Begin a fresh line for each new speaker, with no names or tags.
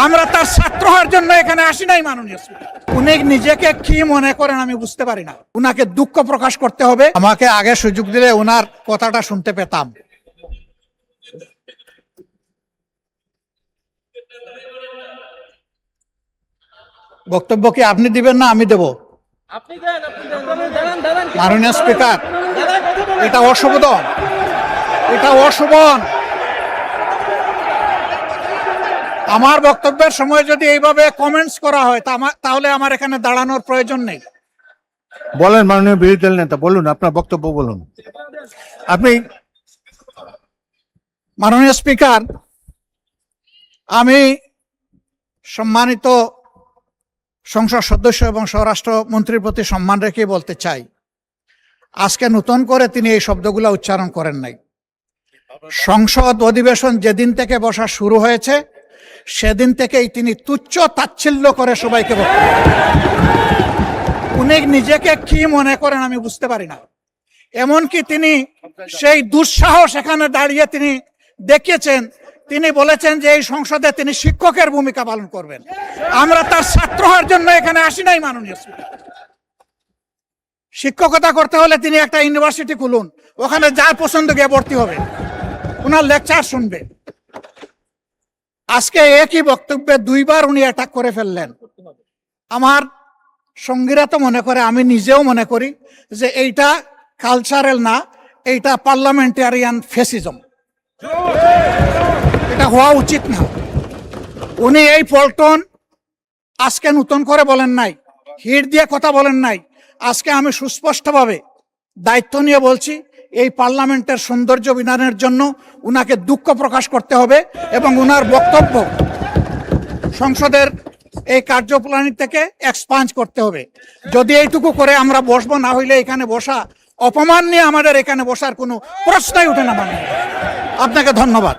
আমরা তার ছাত্র হওয়ার জন্য এখানে আসি নাই। মাননীয় স্পিকার, উনি নিজেকে কি মনে করেন আমি বুঝতে পারি না। উনাকে দুঃখ প্রকাশ করতে হবে। আমাকে আগে সুযোগ দিলে ওনার কথাটা শুনতে পেতাম। বক্তব্য কি আপনি দিবেন না আমি দেব? মাননীয় স্পিকার, এটা অশোভন, এটা অশোভন। আমার বক্তব্যের সময় যদি এইভাবে কমেন্টস করা হয় তাহলে আমার এখানে দাঁড়ানোর প্রয়োজন নেই।
বলেন মাননীয় বিরোধী দল নেতা, বলুন আপনার বক্তব্য বলুন। আপনি
মাননীয় স্পিকার, আমি সম্মানিত সংসদ সদস্য এবং স্বরাষ্ট্র মন্ত্রীর প্রতি সম্মান রেখে বলতে চাই, আজকে নতুন করে তিনি এই শব্দগুলো উচ্চারণ করেন নাই। সংসদ অধিবেশন যেদিন থেকে বসা শুরু হয়েছে সেদিন থেকেই তিনি তুচ্ছ তাচ্ছিল্য করে সবাইকে বক্তব্য। উনি নিজেকে কি মনে করেন আমি বুঝতে পারি না। এমনকি তিনি সেই দুঃসাহস এখানে দাঁড়িয়ে তিনি দেখিয়েছেন। তিনি বলেছেন যে এই সংসদে তিনি শিক্ষকের ভূমিকা পালন করবেন। আমরা তার ছাত্র হওয়ার জন্য এখানে আসি নাই। মাননীয় স্পিকার, শিক্ষকতা করতে হলে তিনি একটা ইউনিভার্সিটি খুলুন, ওখানে যার পছন্দ গিয়ে ভর্তি হবে, ওনার লেকচার শুনবে। আজকে একই বক্তব্যে দুইবার উনি অ্যাটাক করে ফেললেন। আমার সঙ্গীরা তো মনে করে, আমি নিজেও মনে করি যে এইটা কালচারাল না, এইটা পার্লামেন্টারিয়ান ফেসিজম। এটা হওয়া উচিত না। উনি এই পল্টন আজকে নতুন করে বলেন নাই, হিট দিয়ে কথা বলেন নাই। আজকে আমি সুস্পষ্টভাবে দায়িত্ব নিয়ে বলছি, এই পার্লামেন্টের সৌন্দর্য বিধানের জন্য উনাকে দুঃখ প্রকাশ করতে হবে এবং উনার বক্তব্য সংসদের এই কার্যপ্রণালী থেকে এক্সপাঞ্জ করতে হবে। যদি এইটুকু করে আমরা বসবো, না হইলে এখানে বসা অপমান নিয়ে আমাদের এখানে বসার কোনো প্রশ্নই উঠে না। আপনাকে ধন্যবাদ।